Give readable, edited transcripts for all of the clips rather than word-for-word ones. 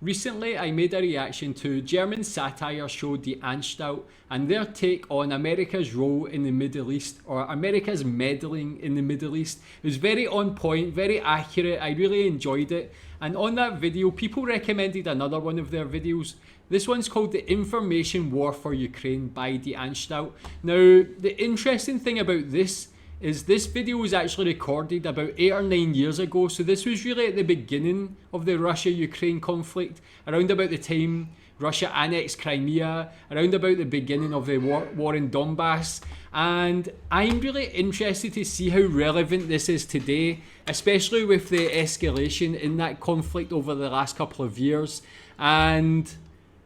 Recently, I made a reaction to German satire show Die Anstalt and their take on America's role in the Middle East, or America's meddling in the Middle East. It was very on point, very accurate. I really enjoyed it. And on that video, people recommended another one of their videos. This one's called The Information War for Ukraine by Die Anstalt. Now, the interesting thing about this is this video was actually recorded about 8 or 9 years ago. So this was really at the beginning of the Russia-Ukraine conflict, around about the time Russia annexed Crimea, around about the beginning of the war in Donbass. And I'm really interested to see how relevant this is today, especially with the escalation in that conflict over the last couple of years. And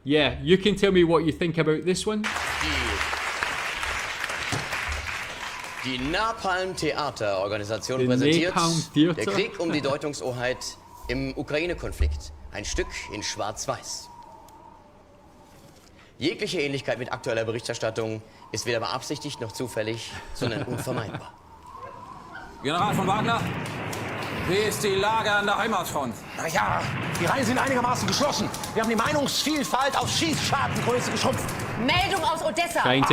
yeah, you can tell me what you think about this one. Die Napalm Theater Organisation präsentiert Der Krieg die Deutungshoheit im Ukraine-Konflikt. Ein Stück in Schwarz-Weiß. Jegliche Ähnlichkeit mit aktueller Berichterstattung ist weder beabsichtigt noch zufällig, sondern unvermeidbar. General von Wagner, wie ist die Lage an der Heimatfront? Naja, die Reihen sind einigermaßen geschlossen. Wir haben die Meinungsvielfalt auf Schießschartengröße geschrumpft. Meldung aus Odessa. Über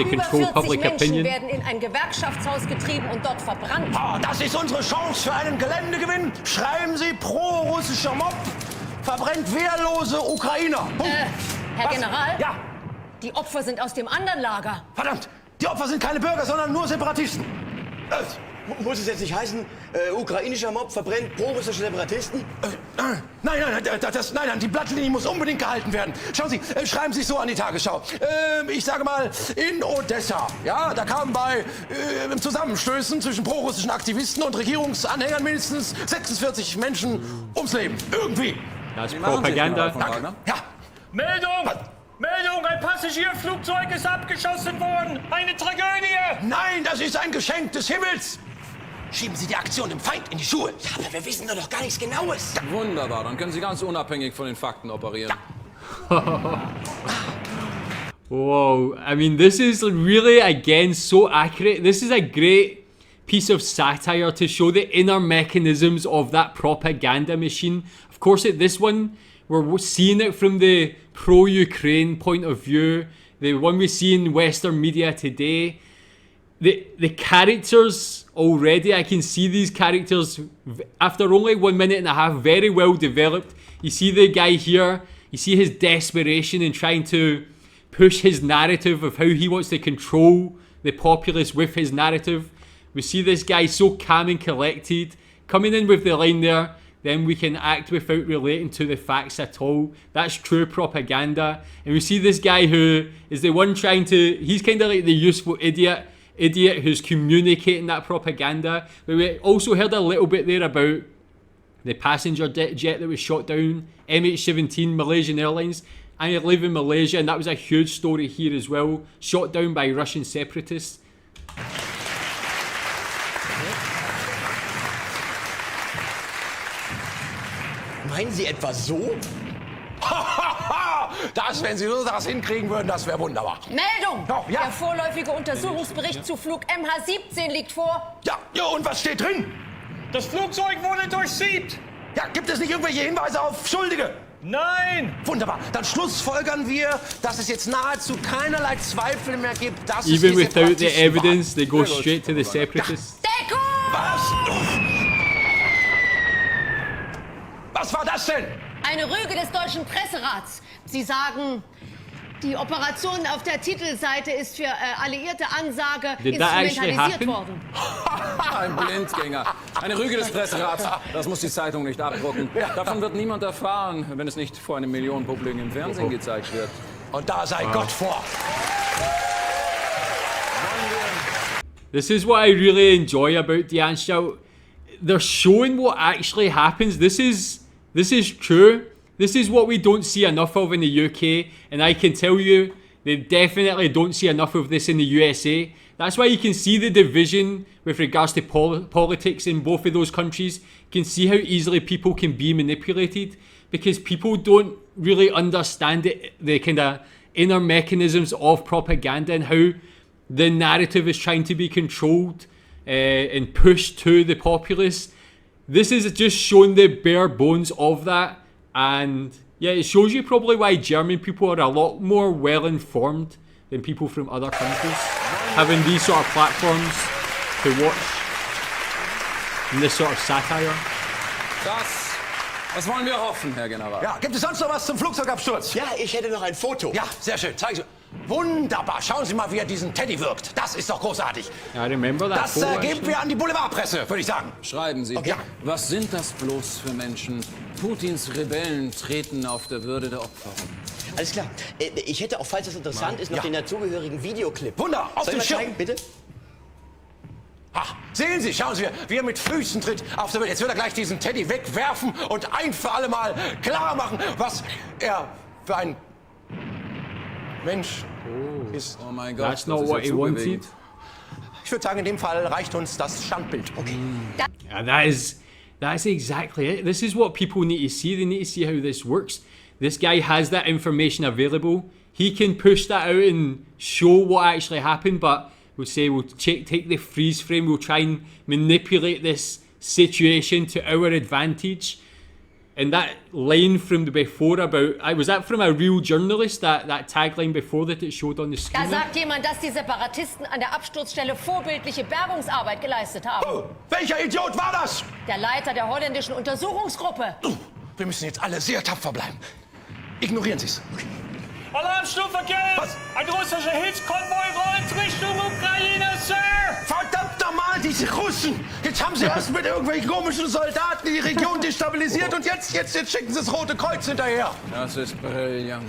40 Menschen werden in ein Gewerkschaftshaus getrieben und dort verbrannt. Oh, das ist unsere Chance für einen Geländegewinn. Schreiben Sie pro-russischer Mob. Verbrennt wehrlose Ukrainer. Herr General? Ja. Die Opfer sind aus dem anderen Lager. Verdammt, die Opfer sind keine Bürger, sondern nur Separatisten. Muss es jetzt nicht heißen, ukrainischer Mob verbrennt pro-russische Separatisten? Nein, die Blattlinie muss unbedingt gehalten werden. Schauen Sie, schreiben Sie es so an die Tagesschau. Ich sage mal, in Odessa, ja, da kamen bei Zusammenstößen zwischen prorussischen Aktivisten und Regierungsanhängern mindestens 46 Menschen ums Leben. Irgendwie. Das ist Propaganda. Danke. Ja. Meldung! Was? Meldung, ein Passagierflugzeug ist abgeschossen worden! Eine Tragödie! Nein, das ist ein Geschenk des Himmels! Schieben Sie die Aktion dem Feind in die Schuhe. Ja, aber wir wissen doch noch gar nichts Genaues. Wunderbar, dann können Sie ganz unabhängig von den Fakten operieren. Whoa, I mean, this is really, again, so accurate. This is a great piece of satire to show the inner mechanisms of that propaganda machine. Of course, at this one, we're seeing it from the pro-Ukraine point of view, the one we see in Western media today. The characters already, I can see these characters after only 1 minute and a half, very well developed. You see the guy here, you see his desperation in trying to push his narrative of how he wants to control the populace with his narrative. We see this guy so calm and collected, coming in with the line there, then we can act without relating to the facts at all. That's true propaganda. And we see this guy who is the one trying to, he's kind of like the useful idiot who's communicating that propaganda. But we also heard a little bit there about the passenger jet that was shot down, MH17 Malaysian Airlines. I live in Malaysia, and that was a huge story here as well, shot down by Russian separatists. Meinen Sie etwa so? Das, wenn Sie nur das hinkriegen würden, das wäre wunderbar. Meldung! Oh, ja. Der vorläufige Untersuchungsbericht zu Flug MH17 liegt vor. Ja, und was steht drin? Das Flugzeug wurde durchsiebt! Ja, gibt es nicht irgendwelche Hinweise auf Schuldige? Nein! Wunderbar, dann schlussfolgern wir, dass es jetzt nahezu keinerlei Zweifel mehr gibt, dass Even es die without the Separatisten evidence, waren. they go straight to the separatists. Deckung! Was war das denn? Eine Rüge des deutschen Presserats. Sie sagen, die Operation auf der Titelseite ist für alliierte Ansage Did that actually instrumentalisiert happen? worden. Ein Blindgänger. Eine Rüge des Presserats. Das muss die Zeitung nicht abdrucken. Davon wird niemand erfahren, wenn es nicht vor 1 Million Publikum im Fernsehen gezeigt wird. Und da sei Gott vor. This is what I really enjoy about Die Anstalt. They're showing what actually happens. This is true. This is what we don't see enough of in the UK, and I can tell you they definitely don't see enough of this in the USA. That's why you can see the division with regards to politics in both of those countries. You can see how easily people can be manipulated because people don't really understand the kind of inner mechanisms of propaganda and how the narrative is trying to be controlled and pushed to the populace. This is just showing the bare bones of that, and Yeah, it shows you probably why German people are a lot more well-informed than people from other countries, having these sort of platforms to watch and this sort of satire. Das wollen wir hoffen, Herr General. Ja, gibt es sonst noch was zum Flugzeugabsturz? Ja, ich hätte noch ein Foto. Ja, sehr schön. Zeigen Sie. Wunderbar. Schauen Sie mal, wie er diesen Teddy wirkt. Das ist doch großartig. I remember that Das photo, geben wir an die Boulevardpresse, würde ich sagen. Schreiben Sie. Okay. Was sind das bloß für Menschen? Putins Rebellen treten auf der Würde der Opfer. Alles klar. Ich hätte auch, falls das interessant ist, noch den dazugehörigen Videoclip. Wunder, auf Soll den ich mal Schirm. zeigen, bitte? Ach, sehen Sie, schauen Sie, wie er mit Füßen tritt auf der Welt. Jetzt wird er gleich diesen Teddy wegwerfen und ein für alle Mal klar machen, was er für ein Mensch ist. Oh mein Gott, That's not das ist what ja he wanted. zubewegend. Ich würde sagen, in dem Fall reicht uns das Standbild. Okay. Yeah, that's exactly it. This is what people need to see. They need to see how this works. This guy has that information available. He can push that out and show what actually happened, but we'll say we'll take the freeze frame, we'll try and manipulate this situation to our advantage. And that line from the before about, was that from a real journalist, that tagline before that it showed on the Da screen? sagt jemand, dass die Separatisten an der Absturzstelle vorbildliche Bergungsarbeit geleistet haben. Oh, welcher Idiot war das? Der Leiter der holländischen Untersuchungsgruppe. Wir müssen jetzt alle sehr tapfer bleiben. Ignorieren Sie es. Alarmstufe Gelb! Was? Ein russischer Hilfskonvoi rollt Richtung Ukraine, Sir! Verdammt nochmal, diese Russen! Jetzt haben sie erst mit irgendwelchen komischen Soldaten die Region destabilisiert und jetzt schicken sie das Rote Kreuz hinterher. Das ist brillant.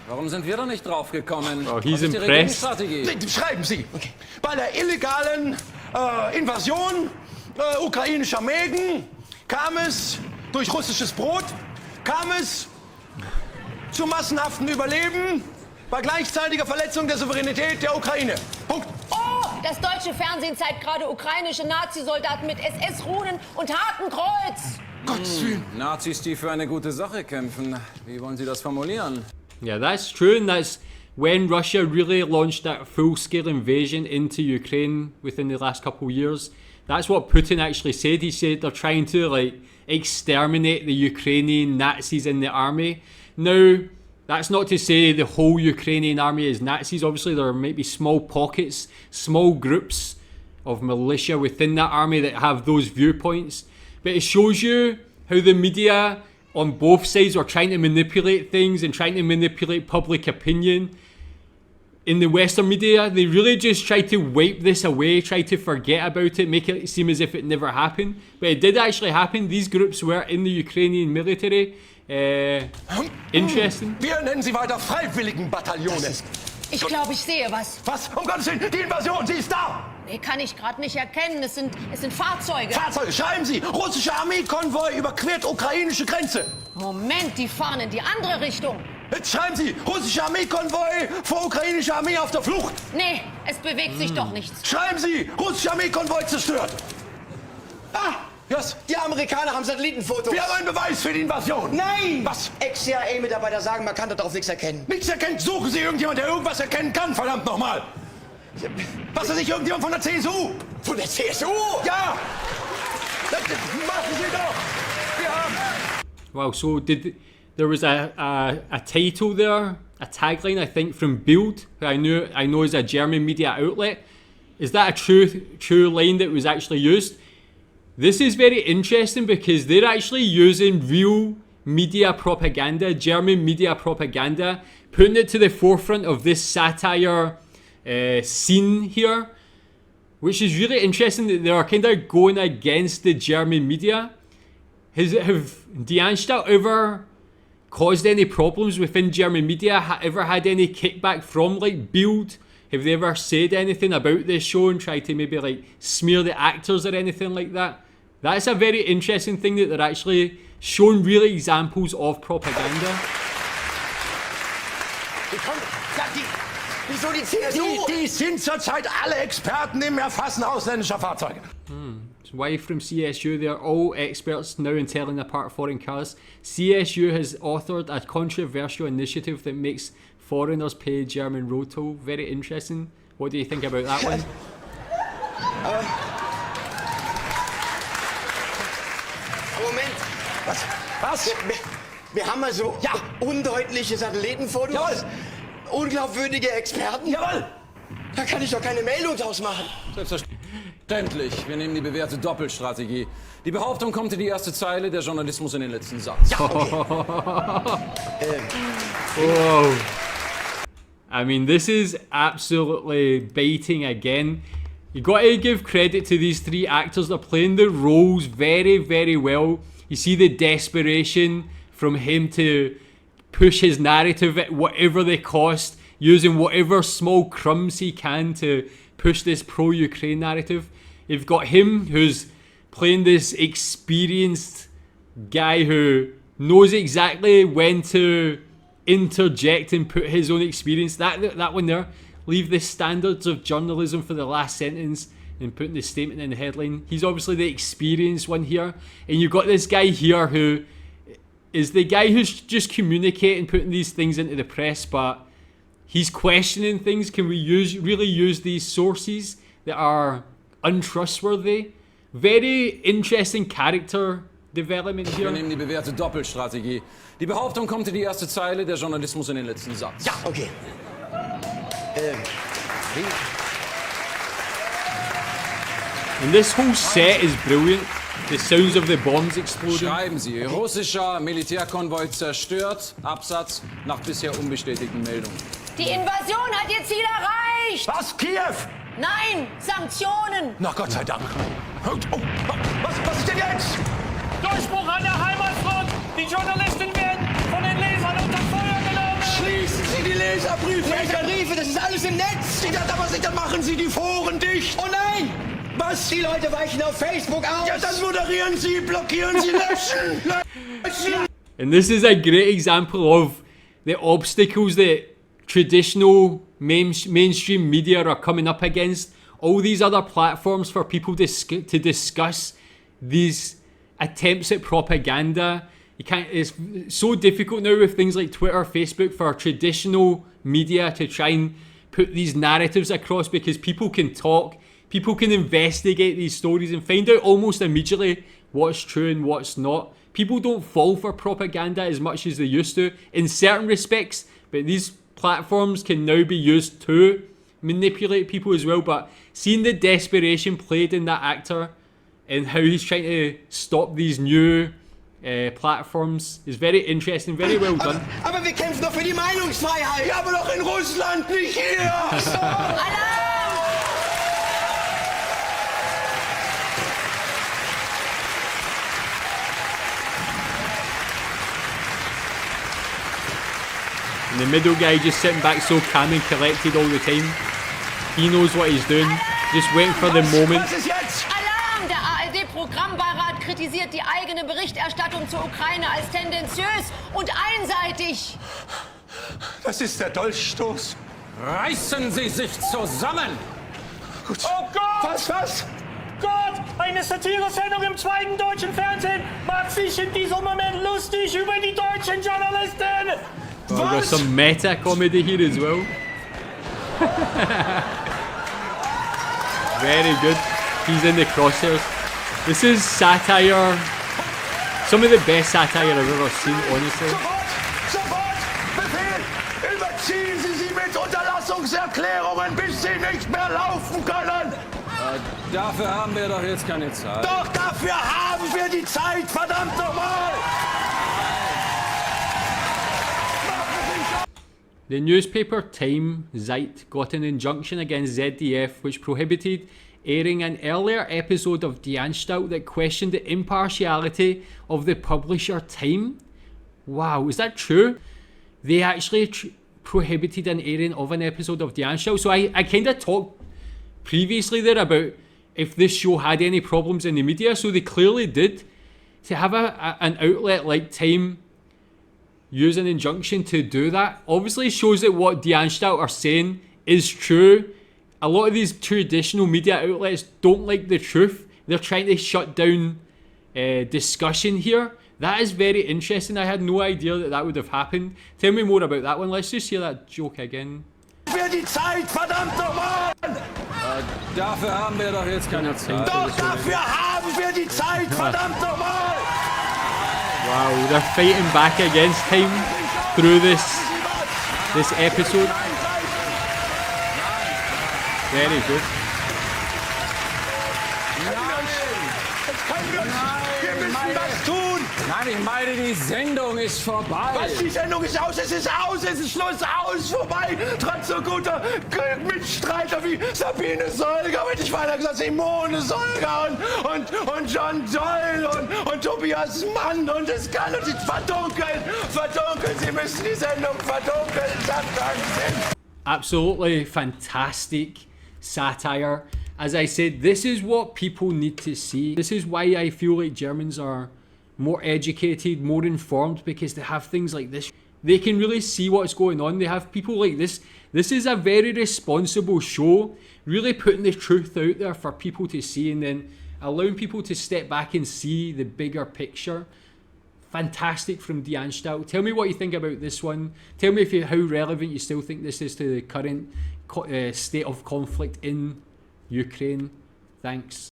Warum sind wir da nicht drauf gekommen? Oh, he's Was ist die impressed. Regierungsstrategie? Schreiben Sie. Okay. Bei der illegalen Invasion ukrainischer Mägen kam es durch russisches Brot, kam es zu massenhaften Überleben bei gleichzeitiger Verletzung der Souveränität der Ukraine. Punkt. Oh, das deutsche Fernsehen zeigt gerade ukrainische Nazisoldaten mit SS-Runen und Hakenkreuz. Gottes Willen. Nazis, die für eine gute Sache kämpfen. Wie wollen Sie das formulieren? Yeah, that's true, and that's when Russia really launched that full-scale invasion into Ukraine within the last couple of years. That's what Putin actually said. He said they're trying to exterminate the Ukrainian Nazis in the army. Now, that's not to say the whole Ukrainian army is Nazis. Obviously, there might be small pockets, small groups of militia within that army that have those viewpoints. But it shows you how the media on both sides are trying to manipulate things and trying to manipulate public opinion. In the Western media, they really just try to wipe this away, try to forget about it, make it seem as if it never happened. But it did actually happen. These groups were in the Ukrainian military. Interesting. Wir nennen sie weiter Freiwilligenbataillone. Ich glaube, ich sehe was. Was? Um Gottes Willen, die Invasion, sie ist da! Nee, kann ich gerade nicht erkennen. Es sind Fahrzeuge. Fahrzeuge, schreiben Sie! Russischer Armeekonvoi überquert ukrainische Grenze! Moment, die fahren in die andere Richtung. Jetzt schreiben Sie! Russischer Armeekonvoi vor ukrainischer Armee auf der Flucht! Nee, es bewegt sich doch nichts. Schreiben Sie! Russischer Armeekonvoi zerstört! Ah! Was? Die Amerikaner haben Satellitenfotos. Wir haben einen Beweis für die Invasion! Nein! Was? Ex-CIA-Mitarbeiter sagen, man kann darauf nichts erkennen. Nichts erkennt! Suchen Sie irgendjemand, der irgendwas erkennen kann, verdammt nochmal! Was weiß ich, irgendjemand von der CSU? Von der CSU? Ja! Das machen Sie doch! Wir haben... Wow, so there was a title there, a tagline, I think, from Bild, who I know is a German media outlet. Is that a true line that was actually used? This is very interesting because they're actually using real media propaganda, German media propaganda, putting it to the forefront of this satire scene here, which is really interesting that they're kind of going against the German media. Have Die Anstalt ever caused any problems within German media? Ever had any kickback from Bild? Have they ever said anything about this show and tried to maybe smear the actors or anything like that? That's a very interesting thing that they're actually showing real examples of propaganda. Wieso die CSU? Die sind zurzeit alle Experten im Erfassen ausländischer Fahrzeuge. It's wife from CSU, they're all experts now in telling apart foreign cars. CSU has authored a controversial initiative that makes foreigners pay German road toll. Very interesting. What do you think about that one? Moment. Was? Wir haben also undeutliche Satellitenfotos. Jawohl. Unglaubwürdige Experten. Jawohl! Da kann ich doch keine Meldung draus machen. Selbstverständlich. Wir nehmen die bewährte Doppelstrategie. Die Behauptung kommt in die erste Zeile, der Journalismus in den letzten Satz. Ja, okay. Whoa. I mean, this is absolutely baiting again. You gotta give credit to these three actors. They're playing the roles very, very well. You see the desperation from him to push his narrative at whatever the cost, using whatever small crumbs he can to push this pro-Ukraine narrative. You've got him who's playing this experienced guy who knows exactly when to interject and put his own experience. That one there, leave the standards of journalism for the last sentence and putting the statement in the headline. He's obviously the experienced one here. And you've got this guy here who is the guy who's just communicating, putting these things into the press, but he's questioning things. Can we really use these sources that are untrustworthy? Very interesting character development here. Wir nehmen die bewährte Doppelstrategie. Die Behauptung kommt in die erste Zeile, der Journalismus in den letzten Satz. Ja, okay. And this whole set is brilliant. The sounds of the bombs exploding. Schreiben Sie, russischer Militärkonvoi zerstört, Absatz nach bisher unbestätigten Meldungen. Die Invasion hat ihr Ziel erreicht! Was? Kiew? Nein, Sanktionen! Na Gott sei Dank. Oh, was ist denn jetzt? Durchbruch an der Heimatfront! Die Journalisten werden von den Lesern unter Feuer genommen! Schließen Sie die Leserbriefe! Leserbriefe, das ist alles im Netz! Dann machen Sie die Foren dicht! Oh nein! Was? Die Leute weichen auf Facebook aus! Ja, dann moderieren Sie, blockieren Sie, löschen! Löschen! And this is a great example of the obstacles that traditional mainstream media are coming up against. All these other platforms for people to discuss these attempts at propaganda. It's so difficult now with things like Twitter, Facebook, for traditional media to try and put these narratives across, because people can talk, people can investigate these stories and find out almost immediately what's true and what's not. People don't fall for propaganda as much as they used to in certain respects, but these platforms can now be used to manipulate people as well. But seeing the desperation played in that actor and how he's trying to stop these new platforms is very interesting, very well done. Aber wir kämpfen doch für die Meinungsfreiheit! Ja, aber doch in Russland, nicht hier! Alarm! And the middle guy just sitting back so calm and collected all the time. He knows what he's doing, just waiting for the moment. Was ist jetzt? Alarm! Der ARD-Programmbeirat kritisiert die eigene Berichterstattung zur Ukraine als tendenziös und einseitig. Das ist der Dolchstoß. Reißen Sie sich zusammen! Gut. Oh Gott! Was? Gott! Eine Satiresendung im zweiten deutschen Fernsehen macht sich in diesem Moment lustig über die deutschen Journalisten! Oh, we've got some meta comedy here as well. Very good. He's in the crosshairs. This is satire. Some of the best satire I've ever seen, honestly. Sofort! Befehl! Überziehen Sie sie mit Unterlassungserklärungen, bis sie nicht mehr laufen können! Dafür haben wir doch jetzt keine Zeit. Doch dafür haben wir die Zeit, verdammt nochmal! The newspaper Time Zeit got an injunction against ZDF which prohibited airing an earlier episode of Die Anstalt that questioned the impartiality of the publisher Time. Wow, is that true? They actually prohibited an airing of an episode of Die Anstalt. So I kind of talked previously there about if this show had any problems in the media, so they clearly did. To have an outlet like Time use an injunction to do that obviously shows that what Die Anstalt are saying is true. A lot of these traditional media outlets don't like the truth. They're trying to shut down discussion here. That is very interesting. I had no idea that would have happened. Tell me more about that one. Let's just hear that joke again. Für die Zeit, verdammt nochmal! Dafür haben wir doch jetzt keine Zeit. Doch dafür haben wir die Zeit, verdammt nochmal! Wow, they're fighting back against time through this episode. Very good. Wir müssen das tun! Nein, ich meine, die Sendung ist vorbei. Was, die Sendung ist aus, es ist Schluss, aus, vorbei. Trotz so guter Mitstreiter wie Sabine Solger, hätte ich weiter gesagt, Simone Solger und John Doyle und Tobias Mann und es kann uns nicht verdunkeln, Sie müssen die Sendung verdunkeln, Absolutely fantastic satire. As I said, this is what people need to see. This is why I feel like Germans are more educated, more informed, because they have things like this. They can really see what's going on. They have people like this. This is a very responsible show, really putting the truth out there for people to see and then allowing people to step back and see the bigger picture. Fantastic from Die Anstalt. Tell me what you think about this one. Tell me how relevant you still think this is to the current state of conflict in Ukraine. Thanks.